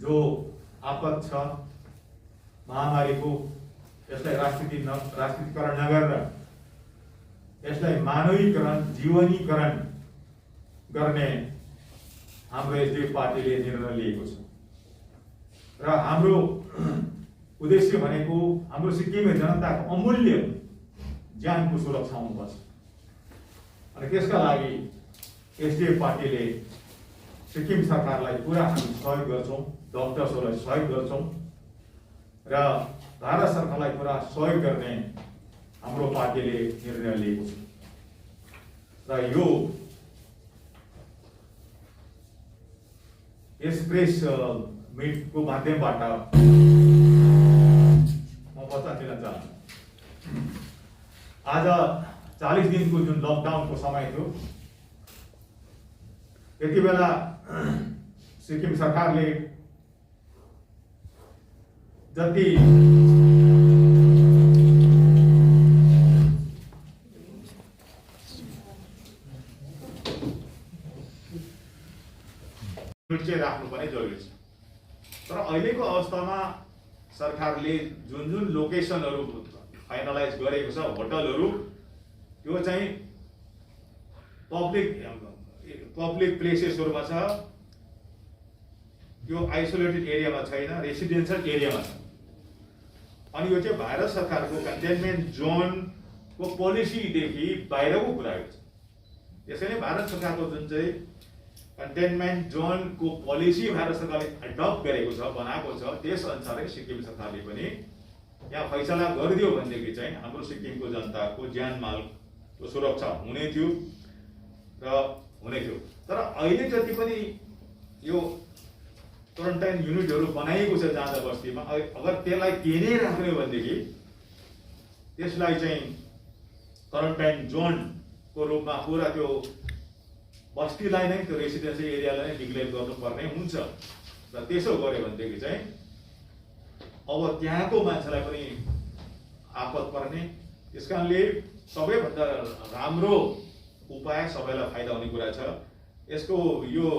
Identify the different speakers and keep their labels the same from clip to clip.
Speaker 1: जो आपद छ महामारीको यसलाई राजनीतिकरण नगरेर यसलाई मानवीकरण जीवनीकरण गर्ने हाम्रो एसडिएफ पार्टीले निर्णय लिएको छ र हाम्रो उद्देश्य भनेको हाम्रो सिक्किमे जनताको अमूल्य ज्यानको सुरक्षा हुनुपर्छ अनि त्यसका लागि एसडिएफ पार्टीले सिक्किम सरकारलाई पुरा हामी सहयोग गर्छौं, डाक्टर्सहरूलाई सहयोग गर्छौं र भारत सरकारलाई पुरा सहयोग गर्ने हाम्रो पार्टीले निर्णय लिएको छ र यो यस प्रेस मिटको माध्यमबाट म बच्चा दिन चाहन्छु। आज 40 दिनको जुन लकडाउनको समय थियो त्यति बेला सिक्किम सरकारले जति राख्नुपर्ने जरुरी छ तर अहिलेको अवस्थामा सरकारले जुन जुन लोकेसनहरू फाइनलाइज गरेको छ होटलहरू त्यो चाहिँ पब्लिक प्लेसेसहरुमा छ, त्यो आइसोलेटेड एरियामा छैन, रेसिडेन्शियल एरियामा छ अनि यो चाहिँ भारत सरकारको कन्टेनमेन्ट जोनको पोलिसीदेखि बाहिरको कुरा हो। त्यसैले भारत सरकारको जुन चाहिँ कन्टेनमेन्ट जोनको पोलिसी भारत सरकारले एडप्ट गरेको छ बनाएको छ त्यस अनुसारै सिक्किम सरकारले पनि यहाँ फैसला गरिदियो भनेदेखि चाहिँ हाम्रो सिक्किमको जनताको ज्यान मालको सुरक्षा हुने थियो र हुने थियो। तर अहिले जति पनि यो क्वारेन्टाइन युनिटहरू बनाइएको छ जाँदा बस्तीमा अगर त्यसलाई त्यही राख्ने भनेदेखि त्यसलाई चाहिँ क्वारेन्टाइन जोनको रूपमा पुरा त्यो बस्तीलाई नै त्यो रेसिडेन्सियल एरियालाई नै डिक्लेयर गर्नुपर्ने हुन्छ र त्यसो गर्यो भनेदेखि चाहिँ अब त्यहाँको मान्छेलाई पनि आपद पर्ने। त्यसकारणले सबैभन्दा राम्रो उपाय सबैलाई फाइदा हुने कुरा छ यसको यो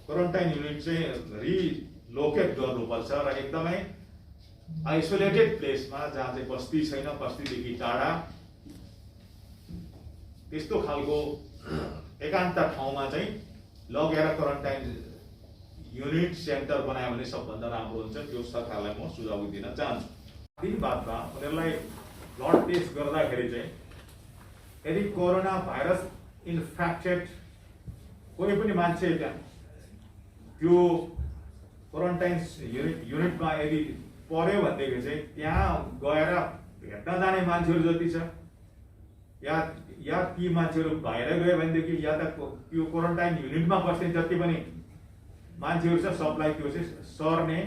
Speaker 1: क्वारेन्टाइन युनिट चाहिँ रिलोकेट गर्नुपर्छ र एकदमै आइसोलेटेड प्लेसमा जहाँ चाहिँ बस्ती छैन, बस्तीदेखि टाढा त्यस्तो खालको एकान्त ठाउँमा चाहिँ लगेर क्वारेन्टाइन युनिट सेन्टर बनायो भने सबभन्दा राम्रो हुन्छ। त्यो सरकारलाई म सुझाव दिन चाहन्छु। दिन बादमा उनीहरूलाई ब्लड टेस्ट गर्दाखेरि चाहिँ यदि कोरोना भाइरस इन्फेक्टेड कोही पनि मान्छे त्यो क्वारेन्टाइन युनिटमा यदि पर्यो भनेदेखि चाहिँ त्यहाँ गएर भेट्न जाने मान्छेहरू जति छ या ती मान्छेहरू बाहिर गयो भनेदेखि या त त्यो क्वारेन्टाइन युनिटमा बस्ने जति पनि मान्छेहरू छ सबलाई त्यो चाहिँ सर्ने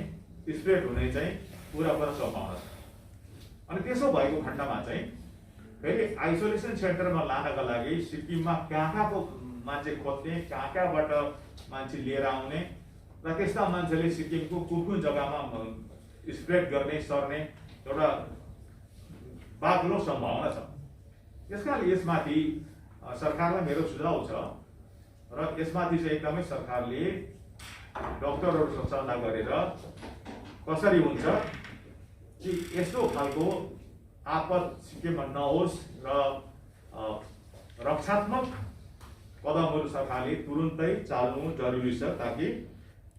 Speaker 1: स्प्रेड हुने चाहिँ पुरा सम्भावना छ। अनि त्यसो भएको खण्डमा चाहिँ फेरि आइसोलेसन सेन्टरमा लानका लागि सिक्किममा कहाँको मान्छे खोज्ने, कहाँबाट मान्छे लिएर आउने र त्यस्ता मान्छेले सिक्किमको कुन जग्गामा स्प्रेड गर्ने सर्ने एउटा बाक्लो सम्भावना छ। त्यसकारणले यसमाथि सरकारलाई मेरो सुझाव छ र यसमाथि चाहिँ एकदमै सरकारले डाक्टरहरुसँग सल्लाह गरेर कसरी हुन्छ कि यस्तो खालको आपद सिक्किममा नहोस् र रक्षात्मक कदमहरू सरकारले तुरुन्तै चाल्नु जरुरी छ ताकि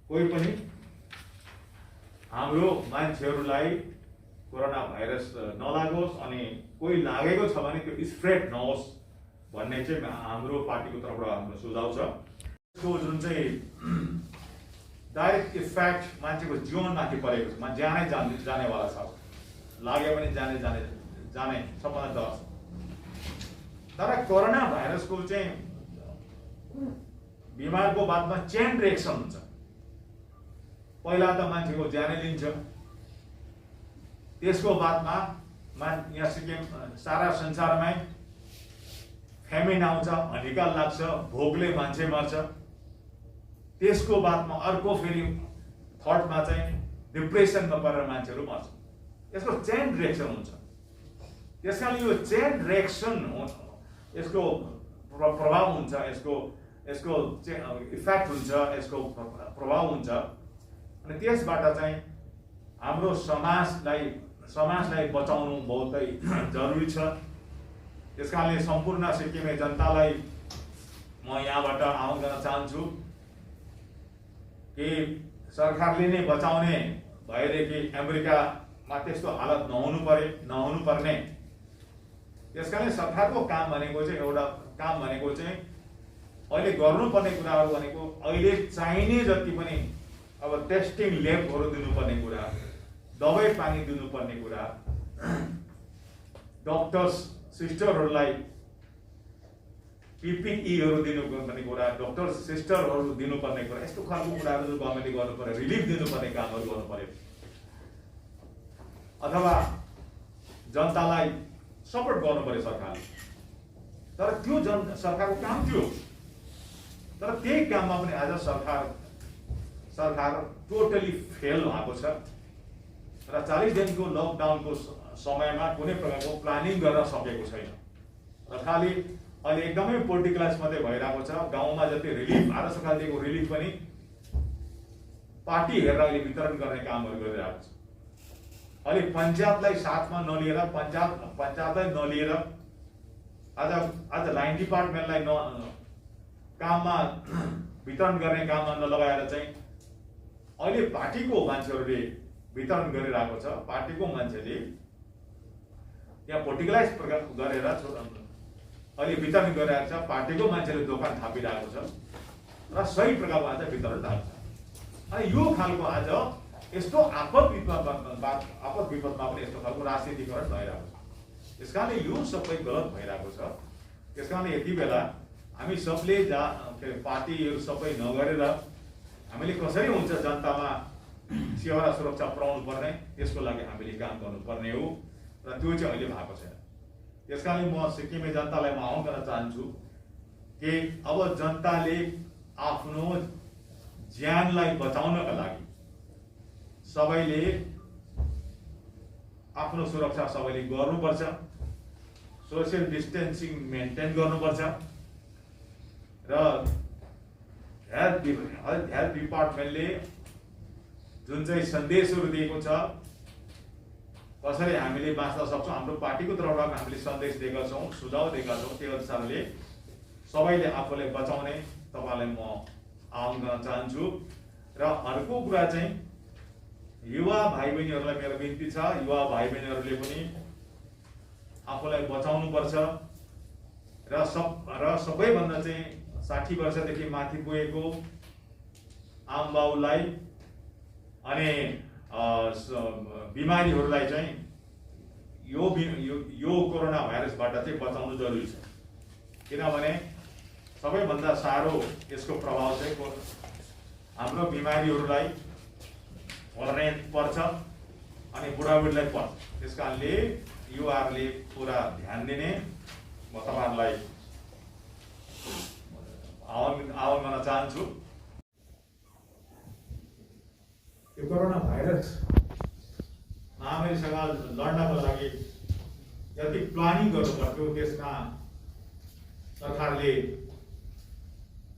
Speaker 1: कोही पनि हाम्रो मान्छेहरूलाई कोरोना भाइरस नलागोस् अनि कोही लागेको छ भने त्यो स्प्रेड नहोस् भन्ने चाहिँ हाम्रो पार्टीको तर्फबाट हाम्रो सुझाव छ। त्यो जुन चाहिँ डाइरेक्ट इफेक्ट मान्छेको जीवनमाथि परेको छ, ज्यानै जानेवाला छ, लाग्यो भने जाने सबभन्दा डर छ। तर कोरोना भाइरसको चाहिँ बिमारको बादमा चेन रिएक्सन हुन्छ। पहिला त मान्छेको ज्यानै लिन्छ, त्यसको बादमा यहाँ सिक्किम सारा संसारमै फेमिन आउँछ, हनिकाल लाग्छ, भोकले मान्छे मर्छ। त्यसको बादमा अर्को फेरि थर्डमा चाहिँ डिप्रेसनमा परेर मान्छेहरू मर्छ। यसको चेन रिएक्सन हुन्छ। त्यसकारण यो चेन रिएक्सन यसको प्रभाव हुन्छ, यसको इफेक्ट हुन्छ, यसको प्रभाव हुन्छ। अनि त्यसबाट चाहिँ हाम्रो समाजलाई बचाउनु बहुतै जरुरी छ। त्यसकारणले सम्पूर्ण सिक्किमे जनतालाई म यहाँबाट आह्वान गर्न चाहन्छु कि सरकारले नै बचाउने भएदेखि अमेरिकामा त्यस्तो हालत नहुनु पर्ने। त्यसकारणले सरकारको काम भनेको चाहिँ एउटा काम भनेको चाहिँ अहिले गर्नुपर्ने कुराहरू भनेको अहिले चाहिने जति पनि अब टेस्टिङ ल्याबहरू दिनुपर्ने कुरा, दबाई पानी दिनुपर्ने कुरा, डक्टर्स सिस्टरहरूलाई PPEहरू दिनुपर्ने कुरा, डक्टर सिस्टरहरू दिनुपर्ने कुरा, यस्तो खालको कुराहरू जो गभर्मेन्टले गर्नु पर्यो, रिलिफ दिनुपर्ने कामहरू गर्नु पर्यो। अथवा जनतालाई सपोर्ट गर्नु पर्यो सरकारले। तर त्यो सरकारको काम थियो। तर त्यही काममा पनि आज सरकार टोटली फेल भएको छ र 40 दिनको लकडाउनको समयमा कुनै प्रकारको प्लानिङ गर्न सकेको छैन र खालि अहिले एकदमै पोलिटिकलाइज मात्रै भइरहेको छ। गाउँमा जति रिलिफ भारत सरकारले दिएको रिलिफ पनि पार्टी हेरेर अहिले वितरण गर्ने कामहरू गरिरहेको छ। अहिले पञ्चायतलाई साथमा नलिएर, पञ्चायतलाई नलिएर आज लाइन डिपार्टमेन्टलाई काममा वितरण गर्ने काममा नलगाएर चाहिँ अहिले पार्टीको मान्छेहरूले वितरण गरिरहेको छ। पार्टीको मान्छेले त्यहाँ पोलिटिकलाइज प्रकार गरेर अहिले वितरण गरिरहेको छ। पार्टीको मान्छेले दोकान थापिरहेको छ र सही प्रकारको आज वितरण भएको छ। अनि यो खालको आज यस्तो आपद विपदमा पनि यस्तो खालको राजनीतिकरण भइरहेको छ। त्यसकारणले यो सबै गलत भइरहेको छ। त्यसकारणले यति बेला हामी सबले पार्टीहरू सबै नगरेर हामीले कसरी हुन्छ जनतामा सेवा र सुरक्षा पुर्याउनु पर्ने, त्यसको लागि हामीले काम गर्नुपर्ने हो र त्यो चाहिँ अहिले भएको छैन। त्यसकारणले म सिक्किमे जनतालाई म आह्वान गर्न चाहन्छु कि अब जनताले आफ्नो ज्यानलाई बचाउनका लागि सबैले आफ्नो सुरक्षा सबैले गर्नुपर्छ। सोसियल डिस्टेन्सिङ मेन्टेन गर्नुपर्छ र हेल्थ डिपार्टमेन्टले जुन चाहिँ सन्देशहरू दिएको छ कसरी हामीले बाँच्न सक्छौँ, हाम्रो पार्टीको तर्फबाट हामीले सन्देश दिएका छौँ, सुझाव दिएका छौँ, त्यो अनुसारले सबैले आफूलाई बचाउने तपाईँलाई म आह्वान गर्न चाहन्छु। र अर्को कुरा चाहिँ युवा भाइ बहिनीहरूलाई मेरो बिन्ती छ, युवा भाइ बहिनीहरूले पनि आफूलाई बचाउनु पर्छ र सबैभन्दा चाहिँ 60 वर्षदेखि माथि पुगेको आमबाउलाई अनि बिमारीहरूलाई चाहिँ यो कोरोना भाइरसबाट चाहिँ बचाउनु जरुरी छ। किनभने सबैभन्दा साह्रो यसको प्रभाव चाहिँ हाम्रो बिमारीहरूलाई पर्छ अनि बुढाबुढीलाई पर्छ। त्यसकारणले युवाहरूले पुरा ध्यान दिने म तपाईँहरूलाई आह्वान गर्न चाहन्छु। यो कोरोना भाइरस महामारीसँग लड्नको लागि जति प्लानिङ गर्नु पर्थ्यो त्यसमा सरकारले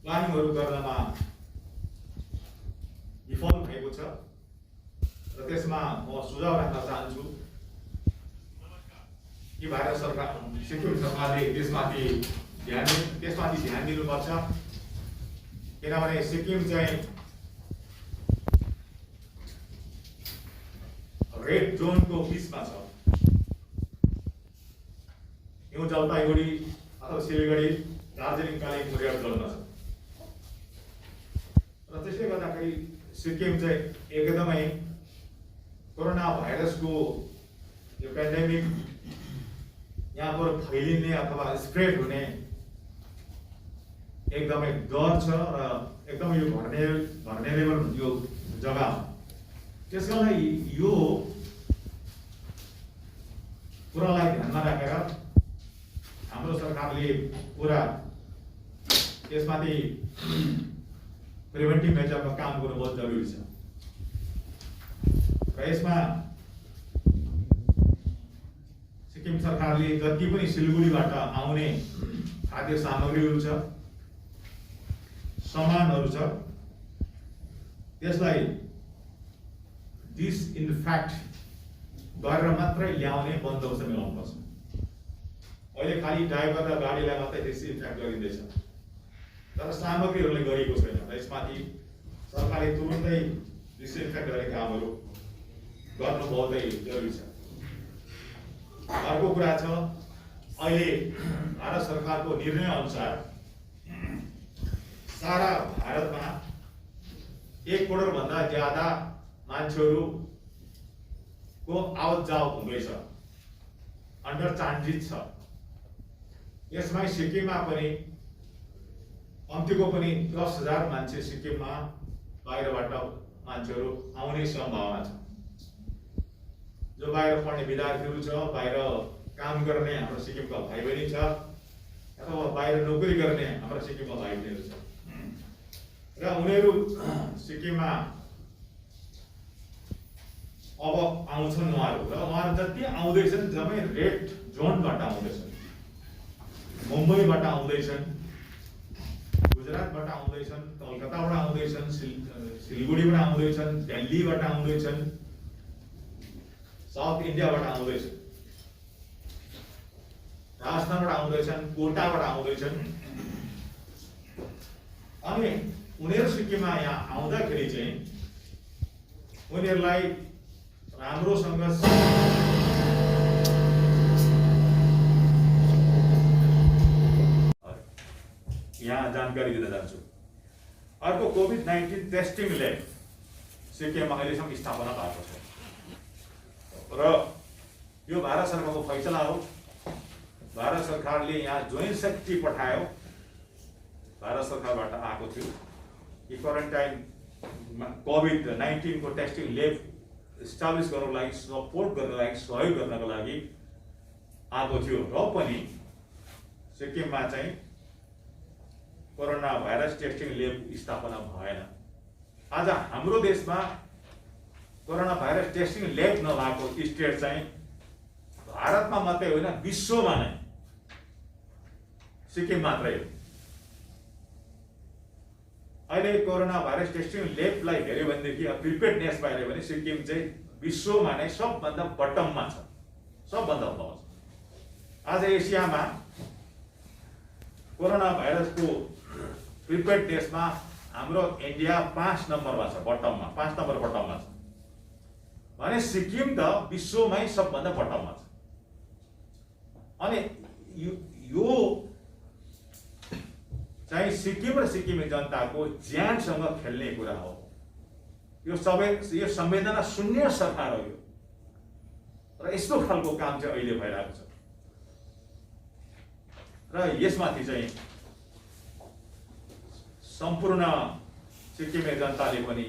Speaker 1: प्लानिङहरू गर्नमा विफल भएको छ र त्यसमा म सुझाव राख्न चाहन्छु कि भारत सरकार सिक्किम सरकारले त्यसमाथि ध्यान दिनुपर्छ। किनभने सिक्किम चाहिँ रेड जोनको बिचमा छ। यो जलपाइगुडी अथवा सिलगढी, दार्जिलिङ, कालिम्पोङ रेड जोनमा छ र त्यसले गर्दाखेरि सिक्किम चाहिँ एकदमै कोरोना भाइरसको यो पेन्डेमिक यहाँबाट फैलिने अथवा स्प्रेड हुने एकदमै डर छ र एकदमै यो भर्ने लेभल यो जग्गा हो। त्यसकारण यो कुरालाई ध्यानमा राखेर हाम्रो सरकारले पुरा यसमाथि प्रिभेन्टिभ मेजरमा काम गर्नु बहुत जरुरी छ र यसमा सिक्किम सरकारले जति पनि सिलगढीबाट आउने खाद्य सामग्रीहरू छ, सामानहरू छ, त्यसलाई डिसइन्फेक्ट गरेर मात्रै ल्याउने बन्दोबस्त मिलाउनुपर्छ। अहिले खालि ड्राइभर र गाडीलाई मात्रै डिसइन्फेक्ट गरिँदैछ, तर सामग्रीहरूले गरिएको छैन। र यसमाथि सरकारले तुरुन्तै डिसइन्फेक्ट गर्ने कामहरू गर्नु बहुतै जरुरी छ। अर्को कुरा छ, अहिले भारत सरकारको निर्णय अनुसार सारा भारतमा 1 करोड भन्दा ज्यादा मान्छेहरूको आवत जावत हुँदैछ, अन्डर ट्रान्जिट छ। यसमा सिक्किममा पनि कम्तीको पनि 10,000 मान्छे सिक्किममा बाहिरबाट मान्छेहरू आउने सम्भावना छ। जो बाहिर पढ्ने विद्यार्थीहरू छ, बाहिर काम गर्ने हाम्रो सिक्किमका भाइ बहिनी छ, अथवा बाहिर नोकरी गर्ने हाम्रो सिक्किमका भाइ बहिनीहरू छ, र उनीहरू सिक्किममा अब आउँछन्। उहाँहरू जति आउँदैछन् जम्मै रेड जोनबाट आउँदैछन्। मुम्बईबाट आउँदैछन्, गुजरातबाट आउँदैछन्, कलकत्ताबाट आउँदैछन्, सिलगढीबाट आउँदैछन्, दिल्लीबाट आउँदैछन्, साउथ इन्डियाबाट आउँदैछन्, राजस्थानबाट आउँदैछन्, कोटाबाट आउँदैछन्। अनि उनीहरू सिक्किममा यहाँ आउँदाखेरि चाहिँ उनीहरूलाई राम्रोसँग यहाँ जानकारी दिन चाहन्छु। अर्को कोभिड-19 टेस्टिङ ल्याब सिक्किममा अहिलेसम्म स्थापना भएको छ, र यो भारत सरकारको फैसला हो। भारत सरकारले यहाँ जोइन्ट सेक्रेटरी पठायो, भारत सरकारबाट आएको थियो कि क्वारेन्टाइन कोभिड-19 को टेस्टिङ ल्याब इस्टाब्लिस गर्नको लागि, सपोर्ट गर्नको लागि, सहयोग गर्नको लागि आएको थियो। र पनि सिक्किममा चाहिँ कोरोना भाइरस टेस्टिङ ल्याब स्थापना भएन। आज हाम्रो देशमा कोरोना भाइरस टेस्टिङ ल्याब नभएको स्टेट चाहिँ भारतमा मात्रै होइन, विश्वमा नै सिक्किम मात्रै हो। अहिले कोरोना भाइरस टेस्टिङ ल्याबलाई हेऱ्यो भनेदेखि, प्रिपेयर्डनेसमा हेऱ्यो भने सिक्किम चाहिँ विश्वमा नै सबभन्दा बटममा छ, सबभन्दा तल छ। आज एसियामा कोरोना भाइरसको प्रिपेयर्डनेसमा हाम्रो इन्डिया 5 नम्बरमा छ, बटममा, 5 नम्बर बटममा छ भने सिक्किम त विश्वमै सबभन्दा बटममा छ। अनि यो चाहिँ सिक्किम र सिक्किमे जनताको ज्यानसँग खेल्ने कुरा हो। यो संवेदना शून्य सरकार हो यो, र यस्तो खालको काम चाहिँ अहिले भइरहेको छ। र यसमाथि चाहिँ सम्पूर्ण सिक्किमे जनताले पनि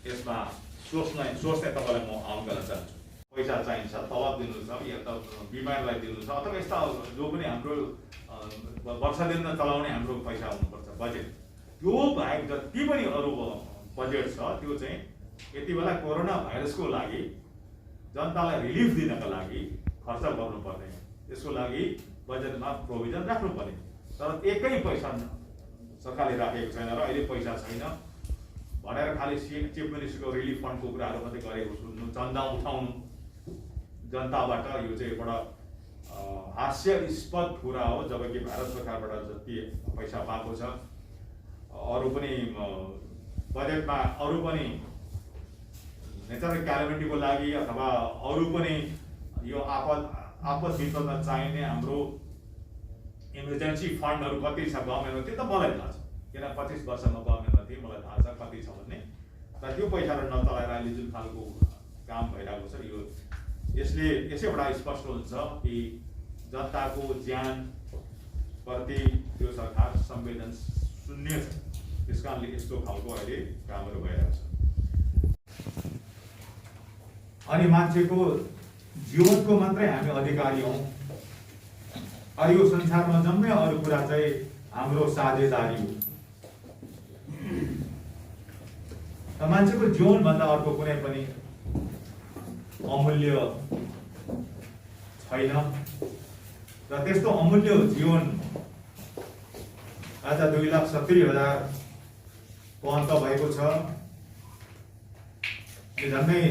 Speaker 1: यसमा सोच्ने तपाईँलाई म आह्वान गर्न चाहन्छु। पैसा चाहिन्छ, तलब दिनु छ, या त बिमारलाई दिनु छ, अथवा यस्ता जो पनि हाम्रो वर्ष दिन चलाउने हाम्रो पैसा हुनुपर्छ, बजेट। त्यो बाहेक जति पनि अरू बजेट छ त्यो चाहिँ यति बेला कोरोना भाइरसको लागि जनतालाई रिलिफ दिनका लागि खर्च गर्नुपर्ने, त्यसको लागि बजेटमा प्रोभिजन राख्नुपर्ने। तर एकै पैसा सरकारले राखेको छैन, र अहिले पैसा छैन भनेर खालि चिफ मिनिस्टरको रिलिफ फन्डको कुराहरू मात्रै गरेको सुन्नु, चन्दा उठाउनु जनताबाट, यो चाहिँ एउटा हास्यास्पद कुरा हो। जबकि भारत सरकारबाट जति पैसा पाएको छ, अरू पनि बजेटमा अरू पनि नेचरल क्यालेमिटीको लागि अथवा अरू पनि यो आपद विपदमा चाहिने हाम्रो इमर्जेन्सी फन्डहरू कति छ गभर्मेन्टमा, त्यो त मलाई थाहा छ, किन 25 वर्षमा गभर्मेन्टमा थिएँ, मलाई थाहा छ कति छ भन्ने। र त्यो पैसाहरू नचलाएर अहिले जुन खालको काम भइरहेको छ, यसले बडा स्पष्ट हुन्छ कि जनताको ज्यान प्रति त्यो सरकार संवेदन शून्य छ। त्यस कारणले यस्तो खालको अहिले कामहरू भइरहेको छ। अनि मान्छेको जीवनको मात्रै हामी अधिकारी हौँ, अरू यो संसारमा जम्मै अरू कुरा चाहिँ हाम्रो साझेदारी हो। र मान्छेको जीवन भन्दा अर्को कुनै पनि अमूल्य छैन, र त्यस्तो अमूल्य जीवन आज 2,70,000 को अन्त भएको छ। झन्डै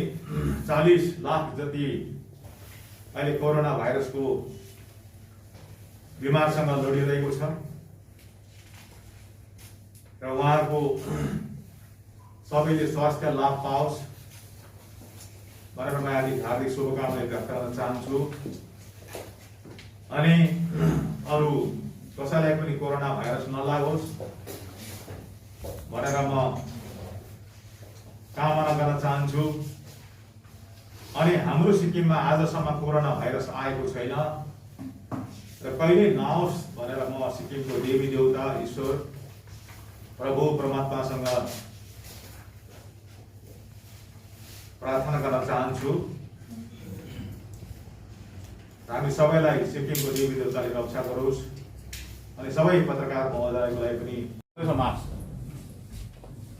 Speaker 1: 40 लाख जति अहिले कोरोना भाइरसको बिमारसँग लडिरहेको छ र उहाँहरूको सबैले स्वास्थ्य लाभ पाओस् भनेर म हार्दिक शुभकामना व्यक्त गर्न चाहन्छु। अनि अरू कसैलाई पनि कोरोना भाइरस नलागोस् भनेर म कामना गर्न चाहन्छु। अनि हाम्रो सिक्किममा आजसम्म कोरोना भाइरस आएको छैन र कहिल्यै नआओस् भनेर म सिक्किमको देवी देवता ईश्वर प्रभु परमात्मासँग प्रार्थना गर्न चाहन्छु। हामी सबैलाई सिक्किमको देवी देवताले रक्षा गरोस्। अनि सबै पत्रकार महोदयलाई पनि मास्क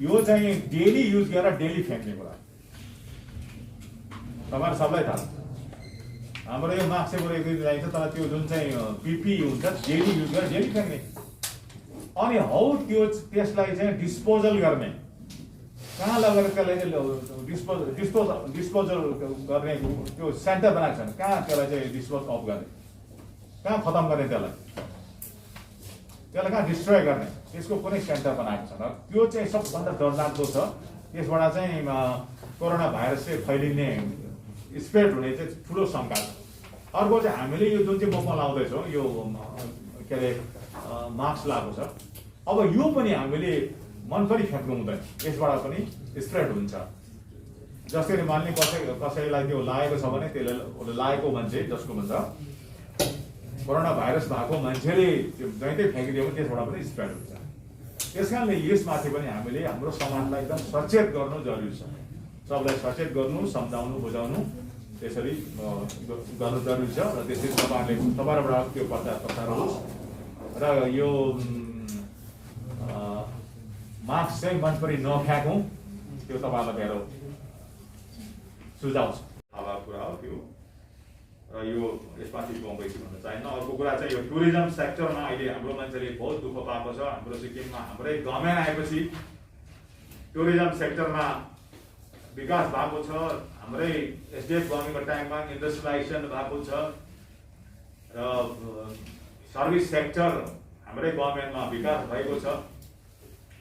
Speaker 1: यो चाहिँ डेली युज गरेर डेली फ्याँक्ने कुरा तपाईँहरू सबलाई थाहा छ। हाम्रो यो मास्क चाहिँ बरु एक दिन चाहिन्छ तर त्यो जुन चाहिँ पिपी हुन्छ डेली युज गरेर डेली फ्याँक्ने अनि हौ त्यो त्यसलाई चाहिँ डिस्पोजल गर्ने कहाँ लगेर त्यसलाई डिस्पोजल गर्ने त्यो सेन्टर बनाएको छ कहाँ त्यसलाई चाहिँ डिस्पोज अफ गर्ने कहाँ खतम गर्ने त्यसलाई कहाँ डिस्ट्रोय गर्ने त्यसको कुनै सेन्टर बनाएको छैन। त्यो चाहिँ सबभन्दा डरलाग्दो छ। त्यसबाट चाहिँ कोरोना भाइरस चाहिँ फैलिने स्प्रेड हुने चाहिँ ठुलो शङ्का छ। अर्को चाहिँ हामीले यो जुन चाहिँ मुखमा लाउँदैछौँ यो के अरे मास्क लगाएको छ अब यो पनि हामीले मनपरी फ्याँक्नु हुँदैन यसबाट पनि स्प्रेड हुन्छ। जसरी मान्ने कसैलाई त्यो लागेको छ भने त्यसले लागेको मान्छे जसको भन्छ कोरोना भाइरस भएको मान्छेले त्यो जहीँतै फ्याँकिदियो भने त्यसबाट पनि स्प्रेड हुन्छ। त्यस कारणले यसमाथि पनि हामीले हाम्रो समाजलाई एकदम सचेत गर्नु जरुरी छ। सबलाई सचेत गर्नु सम्झाउनु बुझाउनु त्यसरी गर्नु जरुरी छ र त्यसरी तपाईँहरूबाट त्यो प्रचार होस् र यो मास्क चाहिँ मनपरी नफ्याँकौँ त्यो तपाईँहरूलाई मेरो सुझाव छ। अब कुरा हो त्यो र यो यसमाथि म बेसी भन्न चाहन्न। अर्को कुरा चाहिँ यो टुरिज्म सेक्टरमा अहिले हाम्रो मान्छेले बहुत दुःख पाएको छ। हाम्रो सिक्किममा हाम्रै गभर्नमेन्ट आएपछि टुरिज्म सेक्टरमा विकास भएको छ। हाम्रै एसडिएफ गभर्नमेन्टको टाइममा इन्डस्ट्रियलाइजेसन भएको छ र सर्भिस सेक्टर हाम्रै गभर्नमेन्टमा विकास भएको छ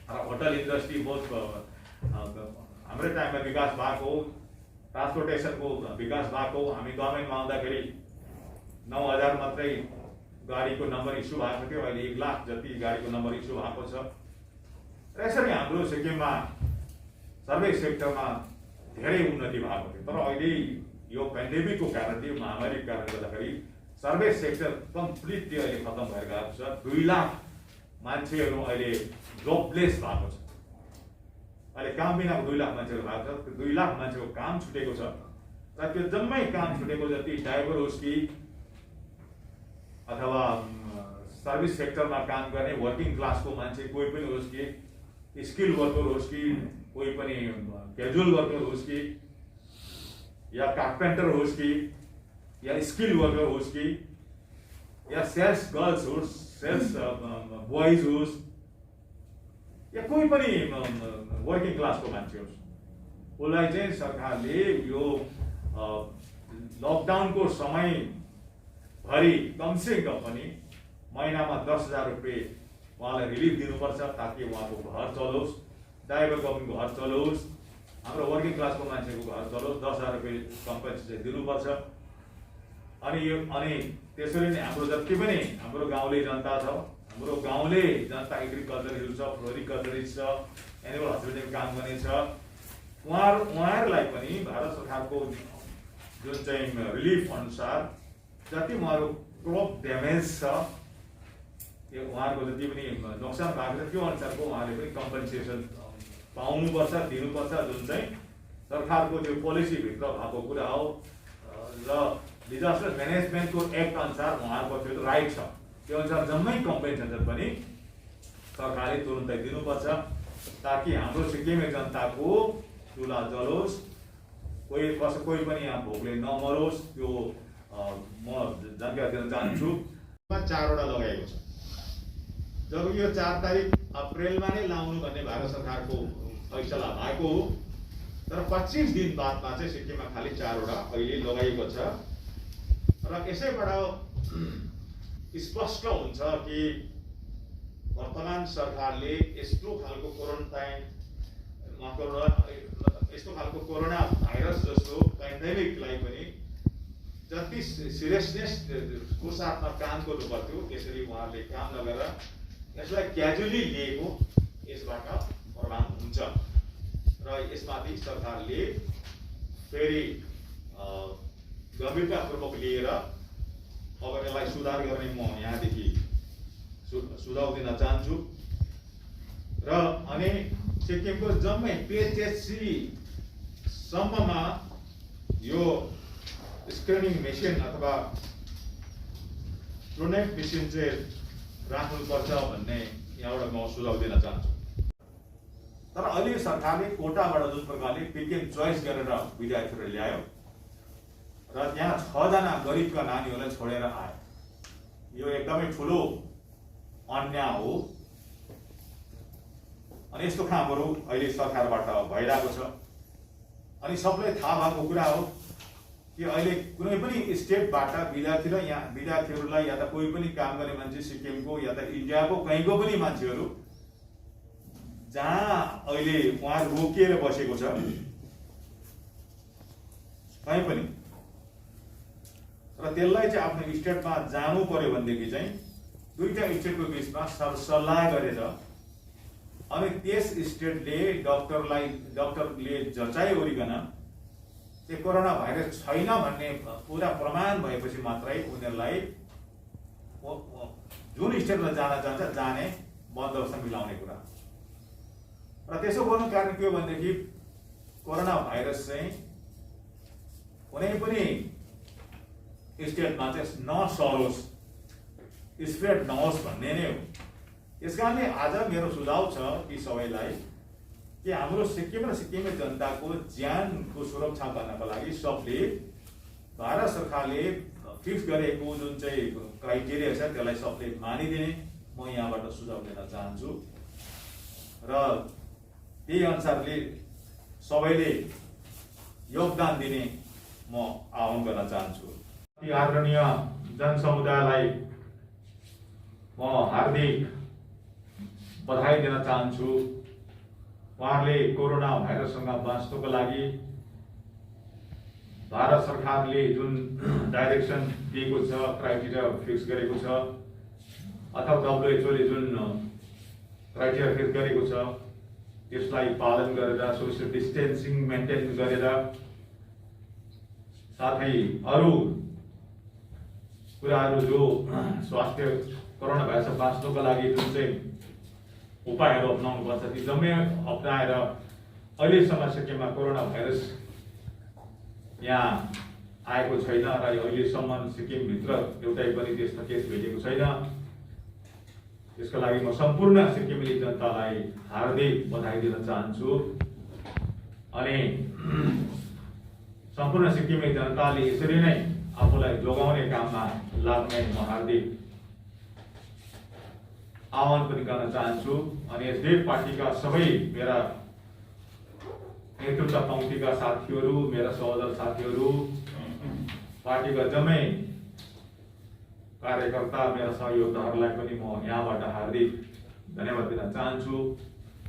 Speaker 1: र होटल इन्डस्ट्री बहुत हाम्रै टाइममा विकास भएको, ट्रान्सपोर्टेसनको विकास भएको। हामी गभर्नमेन्टमा आउँदाखेरि 9,000 मात्रै गाडीको नम्बर इस्यु भएको थियो, अहिले 1 लाख जति गाडीको नम्बर इस्यु भएको छ। र यसरी हाम्रो सिक्किममा सर्भिस सेक्टरमा धेरै उन्नति भएको थियो। तर अहिले यो पेन्डेमिकको कारणले महामारीको कारणले गर्दाखेरि सर्भिस सेक्टर कम्प्लिटली अहिले खत्म भएर गएको छ। 2 लाख मान्छेहरू अहिले जबलेस भएको छ। अहिले काम बिनाको 2 लाख मान्छेहरू भएको छ। 2 लाख मान्छेको काम छुटेको छ र त्यो जम्मै काम छुटेको जति ड्राइभर होस् कि अथवा सर्भिस सेक्टरमा काम गर्ने वर्किङ क्लासको मान्छे कोही पनि होस् कि स्किल वर्कर होस् कि कोही पनि क्याजुअल वर्कर होस् कि या कार्पेन्टर होस् कि या स्किल वर्कर होस् कि या सेल्स गर्ल्स होस्, सेल्स बोइज होस् या कोही पनि वर्किङ क्लासको मान्छे होस्, उसलाई चाहिँ सरकारले यो लकडाउनको समयभरि कमसे कम पनि महिनामा 10,000 रुपियाँ उहाँलाई रिलिफ दिनुपर्छ ताकि उहाँको घर चलोस्, ड्राइभरको पनि घर चलोस्, हाम्रो वर्किङ क्लासको मान्छेको घर चलोस्। 10,000 रुपियाँ कम्पेन्सेसन दिनुपर्छ। अनि त्यसरी नै हाम्रो जति पनि हाम्रो गाउँले जनता छ, हाम्रो गाउँले जनता एग्रिकल्चरहरू छ, फ्लोरिकल्चरिस्ट छ, एनिमल हस्पिटलको काम गर्ने छ, उहाँहरूलाई पनि भारत सरकारको जुन चाहिँ रिलिफ अनुसार जति उहाँहरू क्रप ड्यामेज छ, यो उहाँहरूको जति पनि नोक्सान भएको छ त्यो अनुसारको उहाँले पनि कम्पनसेसन पाउनुपर्छ, दिनुपर्छ। जुन चाहिँ सरकारको त्यो पोलिसीभित्र भएको कुरा हो र डिजास्टर म्यानेजमेन्टको एक्ट अनुसार उहाँहरूको त्यो राइट छ। त्यो अनुसार जम्मै कम्पेन्सेसन पनि सरकारले तुरुन्तै दिनुपर्छ ताकि हाम्रो सिक्किमे जनताको चुला जलोस्, कोही पनि यहाँ भोकले नमरोस्। त्यो म जानकारी दिन चाहन्छु। 4वटा लगाएको छ। जब यो 4 तारिक अप्रेलमा नै लाउनु भन्ने भारत सरकारको फैसला भएको हो तर 25 दिन बादमा चाहिँ सिक्किममा खालि 4 वटा अहिले लगाइएको छ र यसैबाट स्पष्ट हुन्छ कि वर्तमान सरकारले यस्तो खालको कोरोना भाइरस जस्तो पेन्डेमिकलाई पनि जति सिरियसनेस को साथमा काम गर्नु पर्थ्यो त्यसरी उहाँहरूले काम नगरेर यसलाई क्याजुअली लिएको यसबाट प्रभाव हुन्छ र यसमाथि सरकारले फेरि गम्भीरतापूर्वक लिएर अब यसलाई सुधार गर्ने म यहाँदेखि सुझाव दिन चाहन्छु र अनि सिक्किमको जम्मै पिएचसी सम्ममा यो स्क्रिनिङ मेसिन अथवा ट्रुनेट मेसिन चाहिँ राख्नुपर्छ भन्ने यहाँबाट म सुझाव दिन चाहन्छु। तर अहिले सरकारले कोटाबाट जुन प्रकारले पिकेम चोइस गरेर विद्यार्थीहरू ल्यायो र त्यहाँ 6 जना गरिबका नानीहरूलाई छोडेर आयो, यो एकदमै ठुलो अन्याय हो। अनि यस्तो कामहरू अहिले सरकारबाट भइरहेको छ। अनि सबलाई थाहा भएको कुरा हो कि अहिले कुनै पनि स्टेटबाट विद्यार्थी र यहाँ विद्यार्थीहरूलाई या त कोही पनि काम गर्ने मान्छे सिक्किमको या त इन्डियाको कहीँको पनि मान्छेहरू जहाँ अहिले उहाँहरू रोकिएर बसेको छ कहीँ पनि र त्यसलाई चाहिँ आफ्नो स्टेटमा जानु पर्यो भनेदेखि चाहिँ दुईटा स्टेटको बिचमा सल्लाह गरेर अनि त्यस स्टेटले डक्टरले जचाइ ओरिकन त्यो कोरोना भाइरस छैन भन्ने पुरा प्रमाण भएपछि मात्रै उनीहरूलाई जुन स्टेटमा जान चाहन्छ जाने बन्दोबस्त मिलाउने कुरा। र त्यसो गर्नु कारण के हो भनेदेखि कोरोना भाइरस चाहिँ कुनै पनि स्टेटमा चाहिँ नसरोस्, स्प्रेड नहोस् भन्ने नै हो। यसकारणले आज मेरो सुझाव छ कि सबैलाई कि हाम्रो सिक्किम र सिक्किमे जनताको ज्यानको सुरक्षा गर्नको लागि सबले भारत सरकारले फिक्स गरेको जुन चाहिँ क्राइटेरिया छ त्यसलाई सबले मानिदिने म यहाँबाट सुझाव दिन चाहन्छु र त्यही अनुसारले सबैले योगदान दिने म आह्वान गर्न चाहन्छु। आदरणीय जनसमुदायलाई म हार्दिक बधाई दिन चाहन्छु। उहाँहरूले कोरोना भाइरससँग बाँच्नको लागि भारत सरकारले जुन डाइरेक्सन दिएको छ, क्राइटेरिया फिक्स गरेको छ अथवा डब्ल्युएचओले जुन क्राइटेरिया फिक्स गरेको छ त्यसलाई पालन गरेर सोसियल डिस्टेन्सिङ मेन्टेन गरेर साथै अरू कुराहरू जो स्वास्थ्य कोरोना भाइरस बाँच्नको लागि जुन चाहिँ उपायहरू अपनाउनु पर्छ ती जम्मै अपनाएर अहिलेसम्म सिक्किममा कोरोना भाइरस यहाँ आएको छैन र अहिलेसम्म सिक्किमभित्र एउटै पनि त्यस्तो केस भेटेको छैन। यसको लागि म सम्पूर्ण सिक्किमेली जनतालाई हार्दिक बधाई दिन चाहन्छु। अनि सम्पूर्ण सिक्किमे जनताले यसरी नै आफूलाई जोगाउने काममा लाग्ने म हार्दिक आह्वान पनि गर्न चाहन्छु। अनि एसडिएफ पार्टीका सबै मेरा नेतृत्व पंक्तिका साथीहरू, मेरा सहोदर साथीहरू, पार्टीका जम्मै कार्यकर्ता, मेरा सहयोगीहरूलाई पनि म यहाँबाट हार्दिक धन्यवाद दिन चाहन्छु।